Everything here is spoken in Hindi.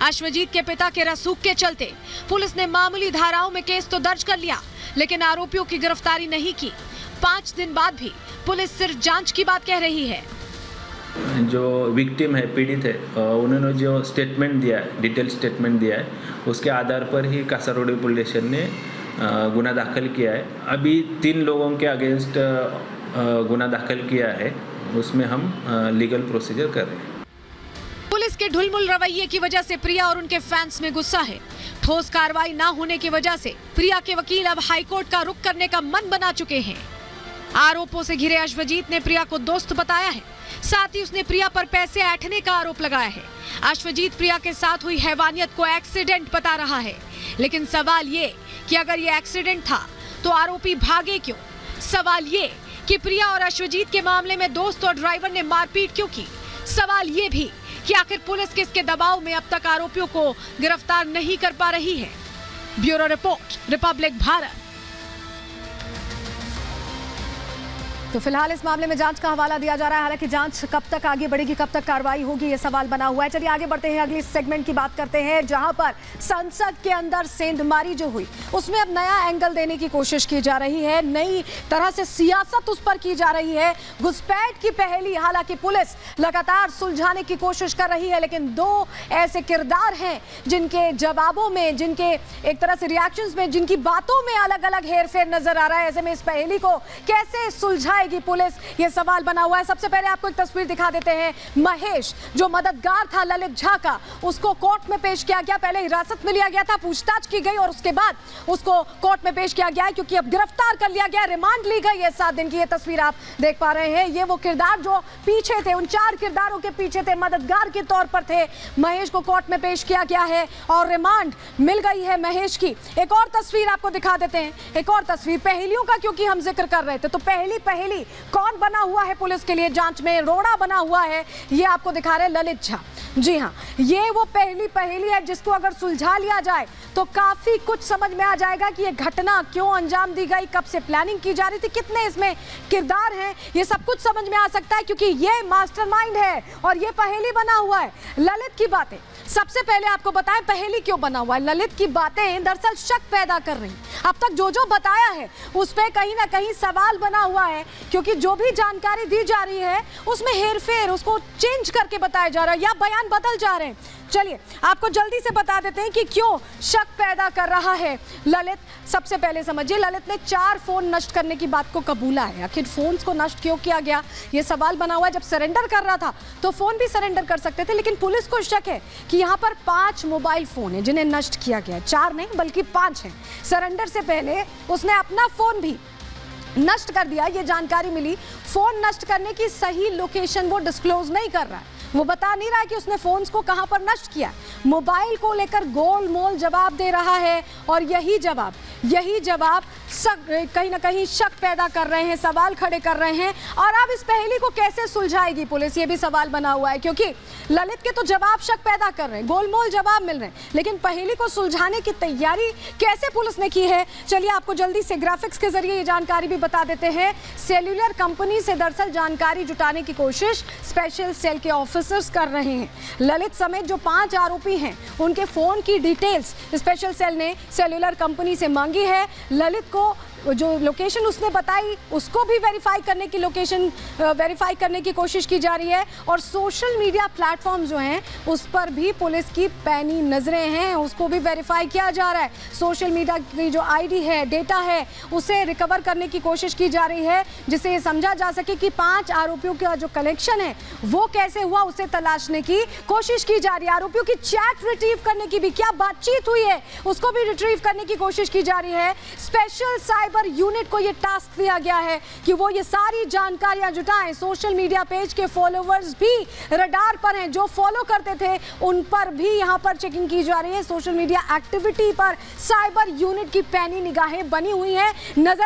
अश्वजीत के पिता के रसूख के चलते पुलिस ने मामूली धाराओं में केस तो दर्ज कर लिया, लेकिन आरोपियों की गिरफ्तारी नहीं की। 5 दिन बाद भी पुलिस सिर्फ जांच की बात कह रही है। जो विक्टिम है, पीड़ित है, उन्होंने जो स्टेटमेंट दिया है, डिटेल स्टेटमेंट दिया है, उसके आधार पर ही कासारहोडी पुलिस स्टेशन ने गुना दाखिल किया है। अभी 3 लोगों के अगेंस्ट गुना दाखिल किया है, उसमें हम लीगल प्रोसीजर कर रहे हैं। पुलिस के ढुलमुल रवैये की वजह से प्रिया और उनके फैंस में गुस्सा है। ठोस कार्रवाई न होने की वजह से प्रिया के वकील अब हाईकोर्ट का रुख करने का मन बना चुके हैं। आरोपों से घिरे अश्वजीत ने प्रिया को दोस्त बताया है, साथ ही उसने प्रिया पर पैसे ऐंठने का आरोप लगाया है। अश्वजीत प्रिया के साथ हुई हैवानियत को एक्सीडेंट बता रहा है, लेकिन सवाल ये कि अगर ये एक्सीडेंट था तो आरोपी भागे क्यों? सवाल ये कि प्रिया और अश्वजीत के मामले में दोस्त और ड्राइवर ने मारपीट क्यों की? सवाल ये भी कि आखिर पुलिस किसके दबाव में अब तक आरोपियों को गिरफ्तार नहीं कर पा रही है? Bureau report, Republic Bharat. तो फिलहाल इस मामले में जांच का हवाला दिया जा रहा है। हालांकि जांच कब तक आगे बढ़ेगी, कब तक कार्रवाई होगी, ये सवाल बना हुआ है। चलिए आगे बढ़ते हैं, अगली सेगमेंट की बात करते हैं, जहां पर संसद के अंदर सेंधमारी जो हुई उसमें अब नया एंगल देने की कोशिश की जा रही है। नई तरह से सियासत उस पर की जा रही है। घुसपैठ की पहेली हालांकि पुलिस लगातार सुलझाने की कोशिश कर रही है, लेकिन 2 ऐसे किरदार हैं जिनके जवाबों में, जिनके एक तरह से रिएक्शंस में, जिनकी बातों में अलग अलग हेरफेर नजर आ रहा है। ऐसे में इस पहेली को कैसे सुलझाएगी पुलिस, ये सवाल बना हुआ है। सबसे पहले आपको एक तस्वीर दिखा देते हैं। महेश जो मददगार था ललित झा का, उसको कोर्ट में पेश किया गया। पहले हिरासत में लिया गया था, पूछताछ की गई और उसके बाद उसको कोर्ट में पेश किया गया है, क्योंकि अब गिरफ्तार कर लिया गया, रिमांड ली गई है 7 दिन की। ये तस्वीर आप देख पा रहे हैं। ये वो किरदार जो पीछे थे, उन 4 किरदारों के पीछे थे, मददगार के तौर पर थे। महेश को कोर्ट में पेश किया गया है और रिमांड मिल गई है महेश की। एक और तस्वीर आपको दिखा देते हैं, एक और तस्वीर पहेलियों का, क्योंकि हम जिक्र कर रहे थे तो पहेली कौन बना हुआ है पुलिस के लिए जांच में, रोड़ा बना हुआ है, ये आपको दिखा रहे हैं ललित झा। जी हाँ, ये वो पहेली है जिसको अगर सुलझा लिया जाए तो काफी कुछ समझ में आ जाएगा कि ये घटना क्यों अंजाम दी गई, कब से प्लानिंग की जा रही थी, कितने इसमें किरदार हैं, ये सब कुछ समझ में आ सकता है, क्योंकि ये मास्टरमाइंड है और ये पहेली बना हुआ है। ललित की बातें सबसे पहले आपको बताएं, पहेली क्यों बना हुआ है। ललित की बातें दरअसल शक पैदा कर रही। अब तक जो बताया है उस पे कहीं ना कहीं सवाल बना हुआ है, क्योंकि जो भी जानकारी दी जा रही है उसमें हेरफेर, उसको चेंज करके बताया जा रहा है या बयान बदल जा रहे हैं। चलिए आपको जल्दी से बता देते हैं कि क्यों शक पैदा कर रहा है ललित। सबसे पहले समझिए, ललित ने 4 फोन नष्ट करने की बात को कबूला है। आखिर फोन्स को नष्ट क्यों किया गया, ये सवाल बना हुआ है। जब सरेंडर कर रहा था तो फोन भी सरेंडर कर सकते थे, लेकिन पुलिस को शक है कि यहाँ पर 5 मोबाइल फोन है जिन्हें नष्ट किया गया। 4 नहीं बल्कि 5 हैं। सरेंडर से पहले उसने अपना फोन भी नष्ट कर दिया, ये जानकारी मिली। फोन नष्ट करने की सही लोकेशन वो डिस्क्लोज नहीं कर रहा है, वो बता नहीं रहा है कि उसने फोन्स को कहां पर नष्ट किया। मोबाइल को लेकर गोलमोल जवाब दे रहा है और यही जवाब कहीं ना कहीं शक पैदा कर रहे हैं, सवाल खड़े कर रहे हैं। और अब इस पहेली को कैसे सुलझाएगी पुलिस, ये भी सवाल बना हुआ है, क्योंकि ललित के तो जवाब शक पैदा कर रहे हैं, गोलमोल जवाब मिल रहे हैं, लेकिन पहेली को सुलझाने की तैयारी कैसे पुलिस ने की है, चलिए आपको जल्दी से ग्राफिक्स के जरिए ये जानकारी भी बता देते हैं। सेल्यूलर कंपनी से दरअसल जानकारी जुटाने की कोशिश स्पेशल सेल के ऑफिसर्स कर रहे हैं। ललित समेत जो 5 आरोपी हैं उनके फोन की डिटेल्स स्पेशल सेल ने सेल्यूलर कंपनी से मांगी है। ललित को जो लोकेशन उसने बताई उसको भी वेरीफाई करने की कोशिश की जा रही है। और सोशल मीडिया प्लेटफॉर्म जो हैं उस पर भी पुलिस की पैनी नजरें हैं, उसको भी वेरीफाई किया जा रहा है। सोशल मीडिया की जो आईडी है, डेटा है, उसे रिकवर करने की कोशिश की जा रही है, जिससे ये समझा जा सके कि 5 आरोपियों का जो कनेक्शन है वो कैसे हुआ, उसे तलाशने की कोशिश की जा रही है। आरोपियों की चैट रिट्रीव करने की भी, क्या बातचीत हुई है उसको भी रिट्रीव करने की कोशिश की जा रही है। स्पेशल साइबर यूनिट को ये टास्क दिया गया है कि वो ये सारी जानकारियां जुटाएं। सोशल मीडिया पेज के फॉलोवर्स भी रडार पर हैं, जो फॉलो करते थे उन पर भी यहां पर चेकिंग की जा रही है। सोशल मीडिया एक्टिविटी पर साइबर यूनिट की पैनी निगाहें बनी हुई हैं। नजर